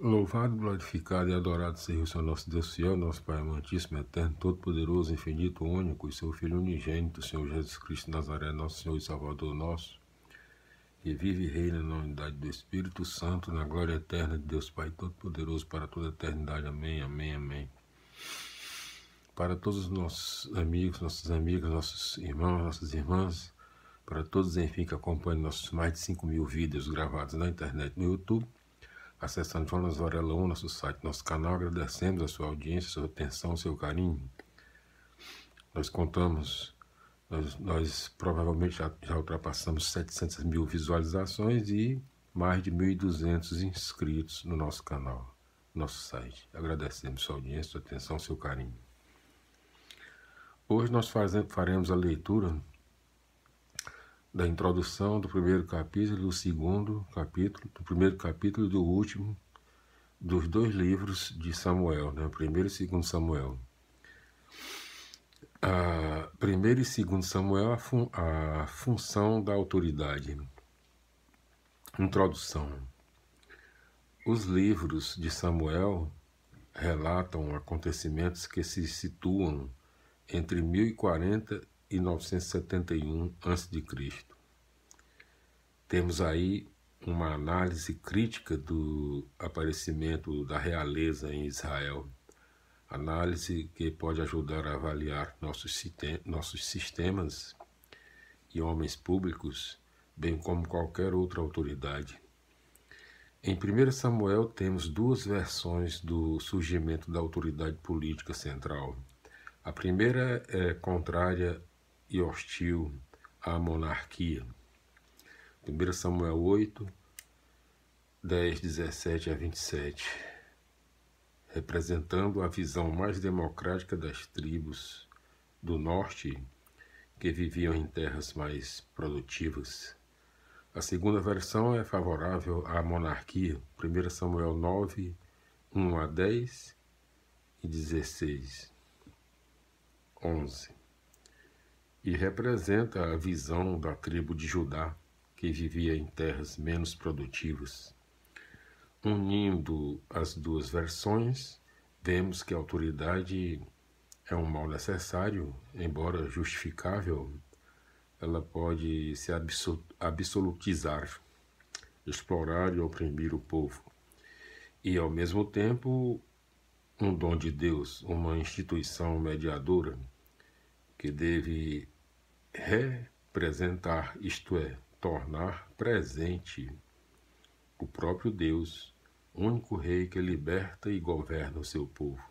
Louvado, glorificado e adorado seja o Senhor nosso Deus fiel, nosso Pai amantíssimo, eterno, todo-poderoso, infinito, único, e seu Filho unigênito, Senhor Jesus Cristo de Nazaré, nosso Senhor e Salvador nosso, que vive e reina na unidade do Espírito Santo, na glória eterna de Deus Pai todo-poderoso, para toda a eternidade. Amém, amém, amém. Para todos os nossos amigos, nossas amigas, nossos irmãos, nossas irmãs, para todos, enfim, que acompanham nossos mais de 5.000 vídeos gravados na internet, no YouTube, acessando Jonas Varela 1, nosso site, nosso canal, agradecemos a sua audiência, a sua atenção, o seu carinho. Nós contamos, nós provavelmente já ultrapassamos 700.000 visualizações e mais de 1.200 inscritos no nosso canal, nosso site. Agradecemos a sua audiência, a sua atenção, o seu carinho. Hoje nós faremos a leitura da introdução do primeiro capítulo, do segundo capítulo, do primeiro capítulo e do último dos dois livros de Samuel, né? Primeiro e segundo Samuel. Primeiro e segundo Samuel, a função da autoridade. Introdução. Os livros de Samuel relatam acontecimentos que se situam entre 1040 e 971 a.C. Temos aí uma análise crítica do aparecimento da realeza em Israel, análise que pode ajudar a avaliar nossos sistemas e homens públicos, bem como qualquer outra autoridade. Em 1 Samuel temos duas versões do surgimento da autoridade política central. A primeira é contrária e hostil à monarquia. 1 Samuel 8, 10, 17 a 27, representando a visão mais democrática das tribos do norte que viviam em terras mais produtivas. A segunda versão é favorável à monarquia. 1 Samuel 9, 1 a 10 e 16, 11. E representa a visão da tribo de Judá, que vivia em terras menos produtivas. Unindo as duas versões, vemos que a autoridade é um mal necessário, embora justificável. Ela pode se absolutizar, explorar e oprimir o povo. E, ao mesmo tempo, um dom de Deus, uma instituição mediadora, que deve representar, isto é, tornar presente o próprio Deus, único Rei que liberta e governa o seu povo.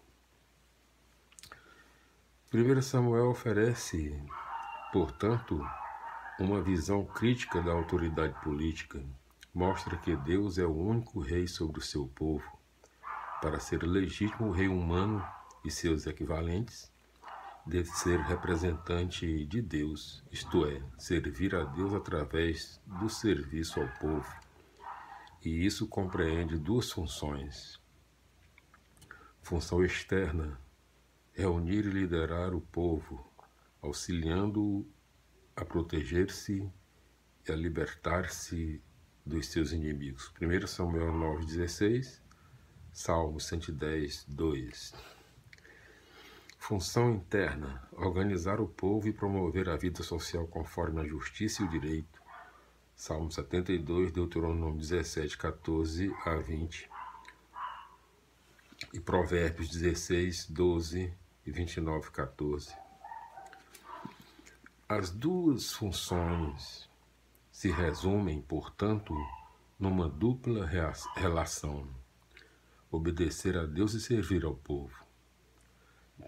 1 Samuel oferece, portanto, uma visão crítica da autoridade política. Mostra que Deus é o único Rei sobre o seu povo. Para ser legítimo, o rei humano e seus equivalentes deve ser representante de Deus, isto é, servir a Deus através do serviço ao povo. E isso compreende duas funções. Função externa, reunir e liderar o povo, auxiliando-o a proteger-se e a libertar-se dos seus inimigos. 1 Samuel 9,16, Salmo 110, 2. Função interna, organizar o povo e promover a vida social conforme a justiça e o direito. Salmo 72, Deuteronômio 17, 14 a 20. E Provérbios 16, 12 e 29, 14. As duas funções se resumem, portanto, numa dupla relação: obedecer a Deus e servir ao povo.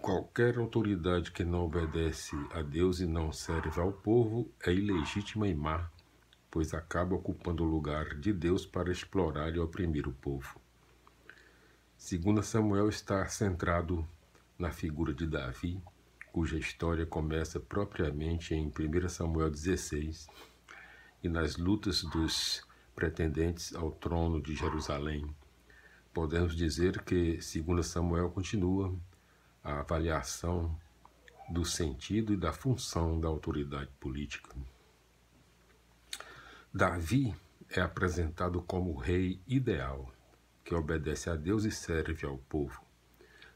Qualquer autoridade que não obedece a Deus e não serve ao povo é ilegítima e má, pois acaba ocupando o lugar de Deus para explorar e oprimir o povo. 2 Samuel está centrado na figura de Davi, cuja história começa propriamente em 1 Samuel 16 e nas lutas dos pretendentes ao trono de Jerusalém. Podemos dizer que 2 Samuel continua a avaliação do sentido e da função da autoridade política. Davi é apresentado como o rei ideal, que obedece a Deus e serve ao povo.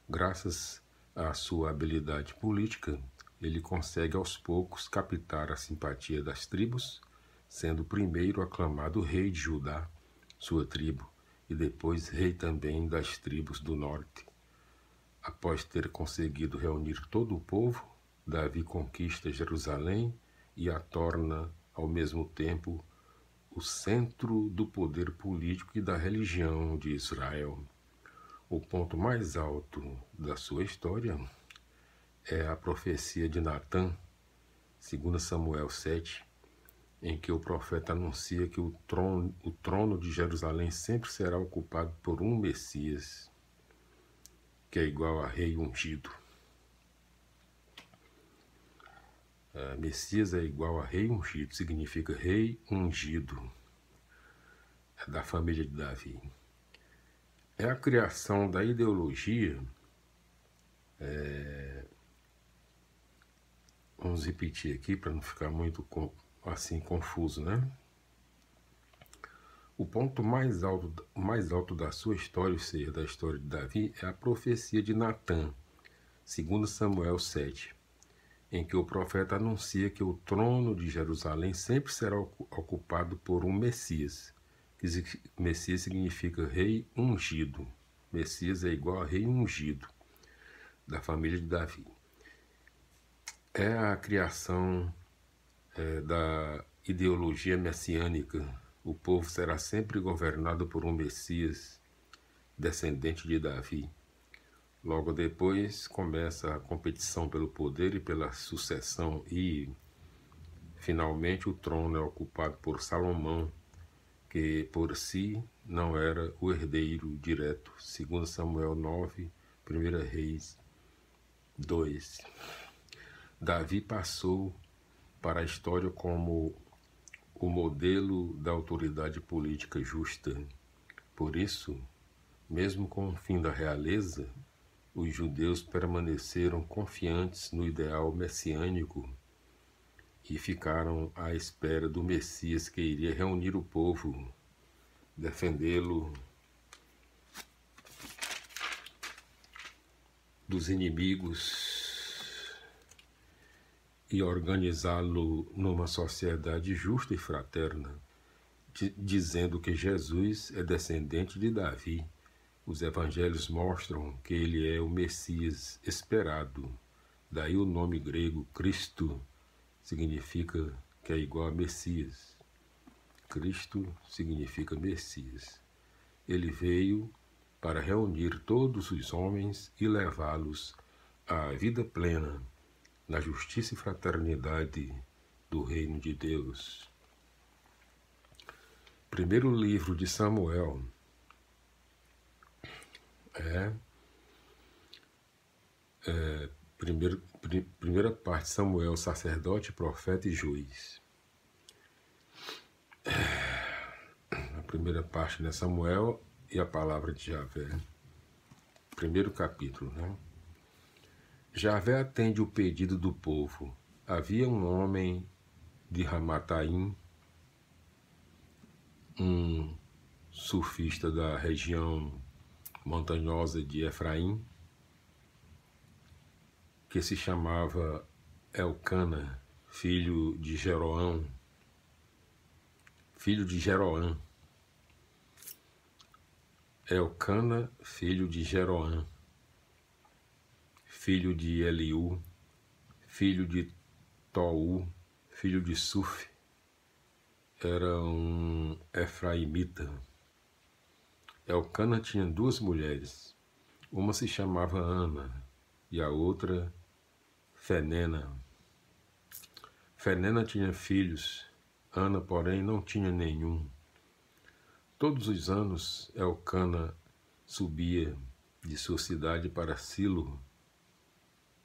Graças à sua habilidade política, ele consegue aos poucos captar a simpatia das tribos, sendo primeiro aclamado rei de Judá, sua tribo, e depois rei também das tribos do norte. Após ter conseguido reunir todo o povo, Davi conquista Jerusalém e a torna, ao mesmo tempo, o centro do poder político e da religião de Israel. O ponto mais alto da sua história é a profecia de Natã, 2 Samuel 7, em que o profeta anuncia que o trono de Jerusalém sempre será ocupado por um Messias, que é igual a rei ungido. Messias é igual a rei ungido, significa rei ungido, é da família de Davi. É a criação da ideologia, vamos repetir aqui para não ficar muito assim confuso, né? O ponto mais alto da sua história, ou seja, da história de Davi, é a profecia de Natã, 2 Samuel 7, em que o profeta anuncia que o trono de Jerusalém sempre será ocupado por um Messias. Messias significa rei ungido. Messias é igual a rei ungido, da família de Davi. É a criação da ideologia messiânica. O povo será sempre governado por um Messias, descendente de Davi. Logo depois começa a competição pelo poder e pela sucessão e, finalmente, o trono é ocupado por Salomão, que por si não era o herdeiro direto. 2 Samuel 9, 1 Reis 2. Davi passou para a história como o modelo da autoridade política justa. Por isso, mesmo com o fim da realeza, os judeus permaneceram confiantes no ideal messiânico e ficaram à espera do Messias que iria reunir o povo, defendê-lo dos inimigos e organizá-lo numa sociedade justa e fraterna, dizendo que Jesus é descendente de Davi. Os evangelhos mostram que ele é o Messias esperado. Daí o nome grego Cristo significa que é igual a Messias. Cristo significa Messias. Ele veio para reunir todos os homens e levá-los à vida plena, na justiça e fraternidade do reino de Deus. Primeiro livro de Samuel primeira parte, Samuel, sacerdote, profeta e juiz. A primeira parte, né? Samuel e a palavra de Javé. Primeiro capítulo, né? Javé atende o pedido do povo. Havia um homem de Ramataim, um surfista da região montanhosa de Efraim, que se chamava Elcana, filho de Jeroão. Elcana, filho de Jeroão, filho de Eliú, filho de Tou, filho de Suf, era um efraimita. Elcana tinha duas mulheres, uma se chamava Ana e a outra Fenena. Fenena tinha filhos, Ana, porém, não tinha nenhum. Todos os anos, Elcana subia de sua cidade para Silo,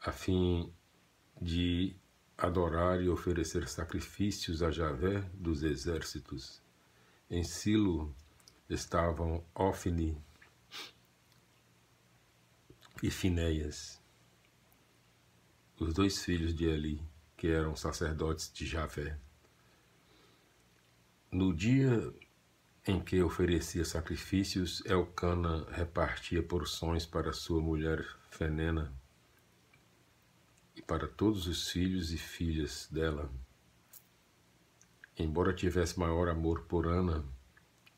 a fim de adorar e oferecer sacrifícios a Javé dos exércitos. Em Silo estavam Ofni e Finéias, os dois filhos de Eli, que eram sacerdotes de Javé. No dia em que oferecia sacrifícios, Elcana repartia porções para sua mulher Fenena e para todos os filhos e filhas dela. Embora tivesse maior amor por Ana,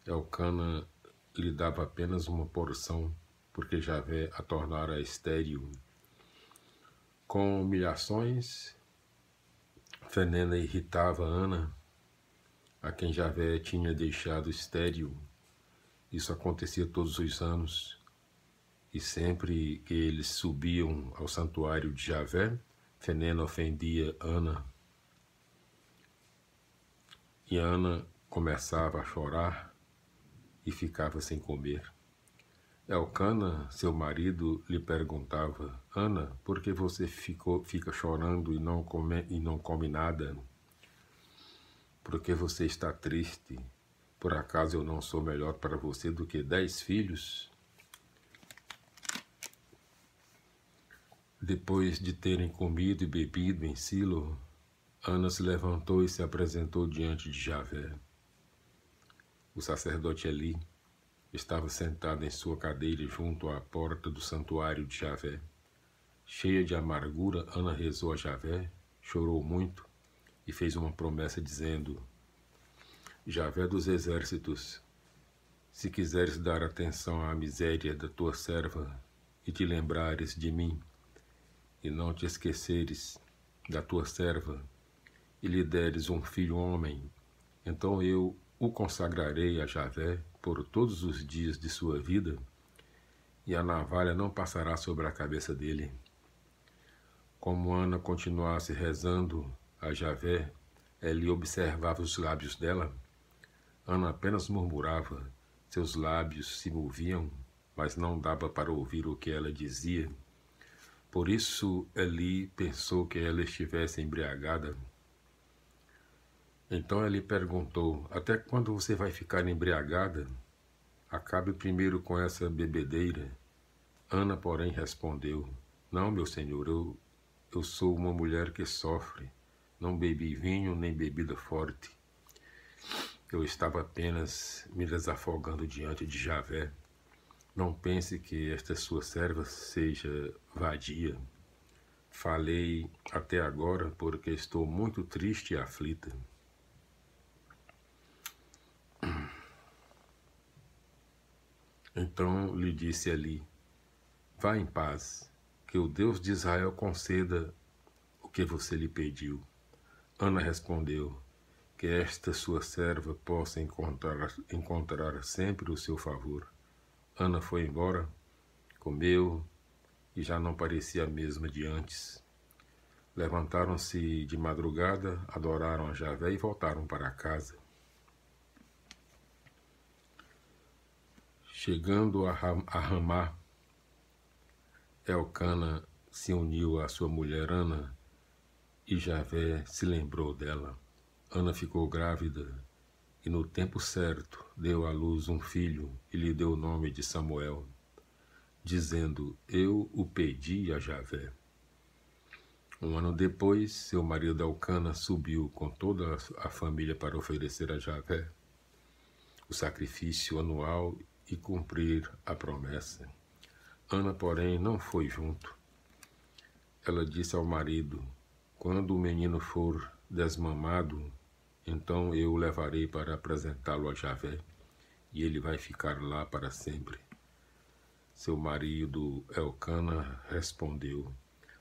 Elcana lhe dava apenas uma porção, porque Javé a tornara estéril. Com humilhações, Fenena irritava Ana, a quem Javé tinha deixado estéril. Isso acontecia todos os anos, e sempre que eles subiam ao santuário de Javé, Fenena ofendia Ana. E Ana começava a chorar e ficava sem comer. Elcana, seu marido, lhe perguntava: Ana, por que você fica chorando e não come nada? Por que você está triste? Por acaso eu não sou melhor para você do que 10 filhos? Depois de terem comido e bebido em Silo, Ana se levantou e se apresentou diante de Javé. O sacerdote Eli estava sentado em sua cadeira junto à porta do santuário de Javé. Cheia de amargura, Ana rezou a Javé, chorou muito e fez uma promessa dizendo: Javé dos exércitos, se quiseres dar atenção à miséria da tua serva e te lembrares de mim, e não te esqueceres da tua serva, e lhe deres um filho homem, então eu o consagrarei a Javé por todos os dias de sua vida, e a navalha não passará sobre a cabeça dele. Como Ana continuasse rezando a Javé, ele observava os lábios dela. Ana apenas murmurava, seus lábios se moviam, mas não dava para ouvir o que ela dizia. Por isso Eli pensou que ela estivesse embriagada. Então ele perguntou: até quando você vai ficar embriagada? Acabe primeiro com essa bebedeira. Ana, porém, respondeu: não, meu senhor, eu sou uma mulher que sofre. Não bebi vinho nem bebida forte. Eu estava apenas me desafogando diante de Javé. Não pense que esta sua serva seja vadia. Falei até agora porque estou muito triste e aflita. Então lhe disse Eli: vá em paz, que o Deus de Israel conceda o que você lhe pediu. Ana respondeu: que esta sua serva possa encontrar sempre o seu favor. Ana foi embora, comeu e já não parecia a mesma de antes. Levantaram-se de madrugada, adoraram a Javé e voltaram para casa. Chegando a Ramá, Elcana se uniu à sua mulher Ana e Javé se lembrou dela. Ana ficou grávida e no tempo certo deu à luz um filho e lhe deu o nome de Samuel, dizendo: eu o pedi a Javé. Um ano depois, seu marido Elcana subiu com toda a família para oferecer a Javé o sacrifício anual e cumprir a promessa. Ana, porém, não foi junto. Ela disse ao marido: quando o menino for desmamado, então eu o levarei para apresentá-lo a Javé, e ele vai ficar lá para sempre. Seu marido Elcana respondeu: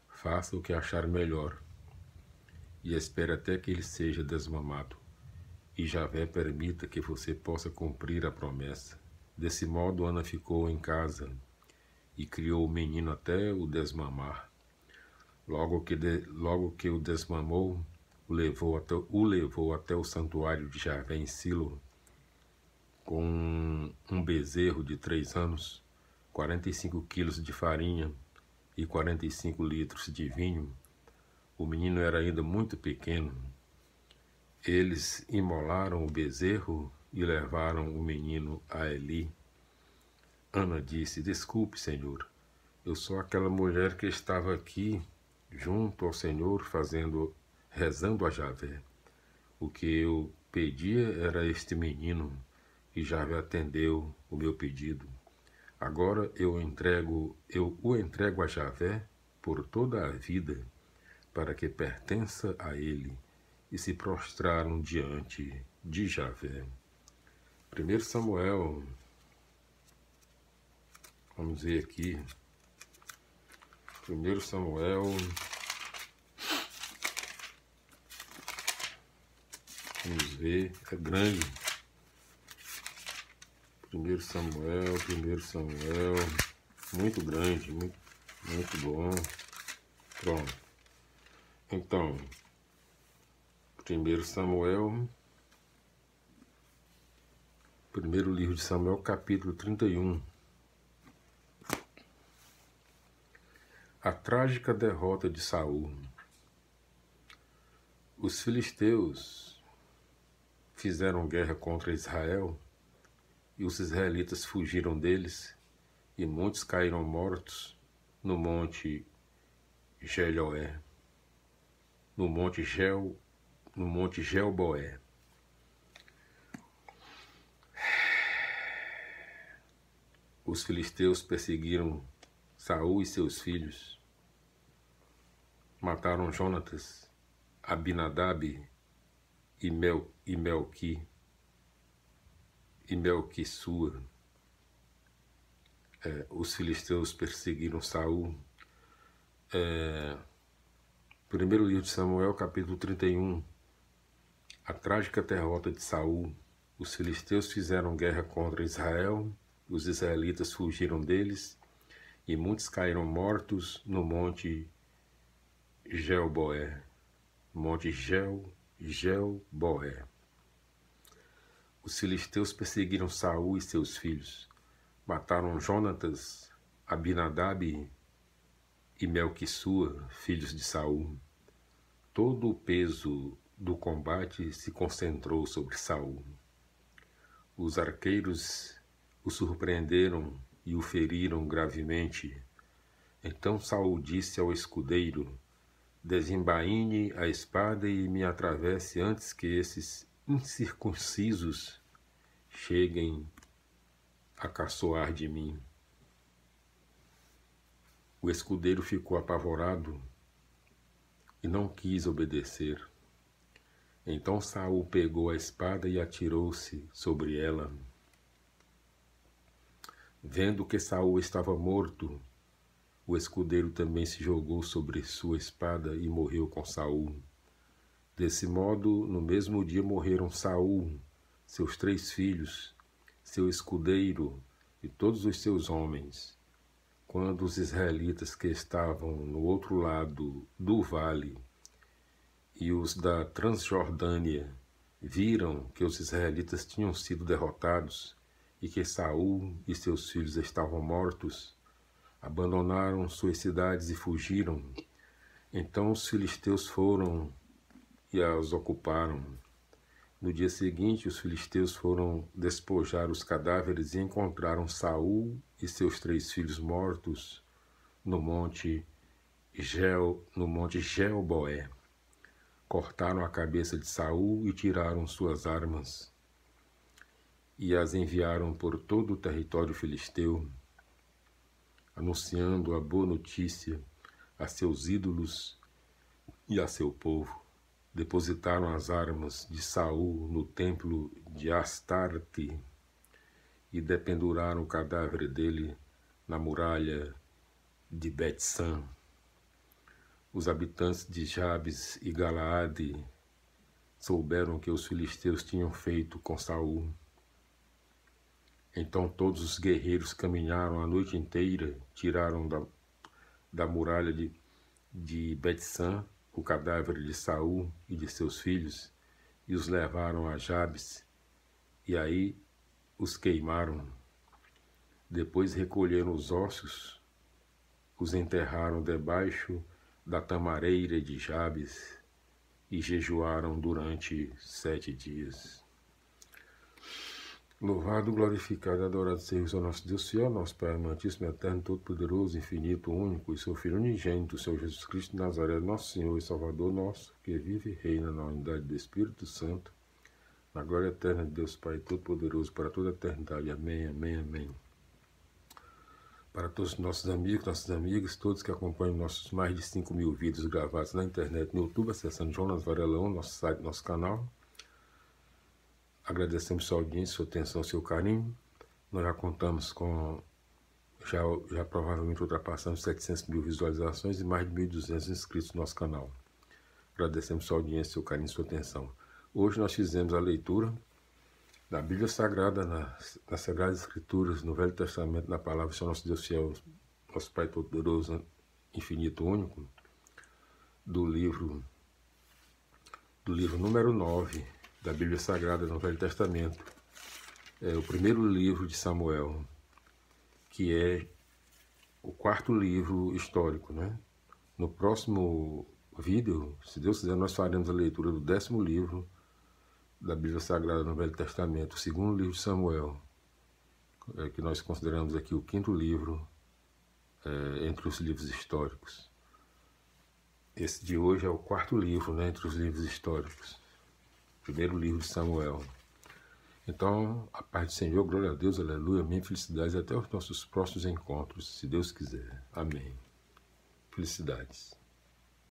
faça o que achar melhor, e espere até que ele seja desmamado, e Javé permita que você possa cumprir a promessa. Desse modo, Ana ficou em casa e criou o menino até o desmamar. Logo que o desmamou, o levou até o santuário de Javé em Silo, com um bezerro de 3 anos, 45 quilos de farinha e 45 litros de vinho. O menino era ainda muito pequeno. Eles imolaram o bezerro e levaram o menino a Eli. Ana disse: desculpe, Senhor, eu sou aquela mulher que estava aqui junto ao Senhor rezando a Javé. O que eu pedia era este menino, e Javé atendeu o meu pedido. Agora eu o entrego a Javé por toda a vida, para que pertença a ele, e se prostraram diante de Javé. 1 Samuel, vamos ver aqui, 1 Samuel, vamos ver, é grande. 1 Samuel, muito grande, muito bom. Pronto. Então, 1 Samuel, primeiro livro de Samuel, capítulo 31. A trágica derrota de Saul. Os filisteus fizeram guerra contra Israel, e os israelitas fugiram deles, e muitos caíram mortos no monte Geloé, no monte Gelboé. Os filisteus perseguiram Saul e seus filhos, mataram Jonatas, Abinadab e Melquissua. Os filisteus perseguiram Saul. Primeiro livro de Samuel, capítulo 31. A trágica derrota de Saul. Os filisteus fizeram guerra contra Israel, os israelitas fugiram deles, e muitos caíram mortos no monte Gelboé. Monte Gelboé. Os filisteus perseguiram Saul e seus filhos, mataram Jonatas, Abinadab e Melquissua, filhos de Saul. Todo o peso do combate se concentrou sobre Saul. Os arqueiros o surpreenderam e o feriram gravemente. Então Saul disse ao escudeiro: desembainhe a espada e me atravesse antes que esses incircuncisos cheguem a caçoar de mim. O escudeiro ficou apavorado e não quis obedecer. Então Saul pegou a espada e atirou-se sobre ela. Vendo que Saul estava morto, o escudeiro também se jogou sobre sua espada e morreu com Saul. Desse modo, no mesmo dia morreram Saul, seus 3 filhos, seu escudeiro e todos os seus homens. Quando os israelitas que estavam no outro lado do vale e os da Transjordânia viram que os israelitas tinham sido derrotados e que Saul e seus filhos estavam mortos, abandonaram suas cidades e fugiram. Então os filisteus foram e as ocuparam. No dia seguinte, os filisteus foram despojar os cadáveres e encontraram Saul e seus 3 filhos mortos no monte Gelboé. Cortaram a cabeça de Saul e tiraram suas armas e as enviaram por todo o território filisteu, anunciando a boa notícia a seus ídolos e a seu povo. Depositaram as armas de Saul no templo de Astarte e dependuraram o cadáver dele na muralha de Bet-san. Os habitantes de Jabes e Galaade souberam que os filisteus tinham feito com Saul. Então todos os guerreiros caminharam a noite inteira, tiraram da muralha de Bet-san o cadáver de Saul e de seus filhos e os levaram a Jabes, e aí os queimaram. Depois recolheram os ossos, os enterraram debaixo da tamareira de Jabes e jejuaram durante 7 dias. Louvado, glorificado, adorado seja o nosso Deus fiel, nosso Pai amantíssimo, eterno, todo-poderoso, infinito, único, e seu Filho unigênito, o Senhor Jesus Cristo de Nazaré, nosso Senhor e Salvador nosso, que vive e reina na unidade do Espírito Santo, na glória eterna de Deus Pai Todo-Poderoso, para toda a eternidade. Amém, amém, amém. Para todos os nossos amigos, nossas amigas, todos que acompanham nossos mais de 5.000 vídeos gravados na internet, no YouTube, acessando Jonas Varelão, nosso site, nosso canal. Agradecemos sua audiência, sua atenção, seu carinho. Nós já contamos com, já provavelmente ultrapassamos 700.000 visualizações e mais de 1.200 inscritos no nosso canal. Agradecemos sua audiência, seu carinho, sua atenção. Hoje nós fizemos a leitura da Bíblia Sagrada, nas Sagradas Escrituras, no Velho Testamento, na palavra do Senhor nosso Deus fiel, nosso Pai Todo-Poderoso, infinito, único, do livro número 9 da Bíblia Sagrada no Velho Testamento. É o primeiro livro de Samuel, que é o quarto livro histórico, né? No próximo vídeo, se Deus quiser, nós faremos a leitura do 10º livro da Bíblia Sagrada no Velho Testamento, o segundo livro de Samuel, que nós consideramos aqui o 5º livro entre os livros históricos. Esse de hoje é o 4º livro, né, entre os livros históricos, primeiro livro de Samuel. Então, a paz do Senhor, glória a Deus, aleluia, amém, felicidades, até os nossos próximos encontros, se Deus quiser. Amém. Felicidades.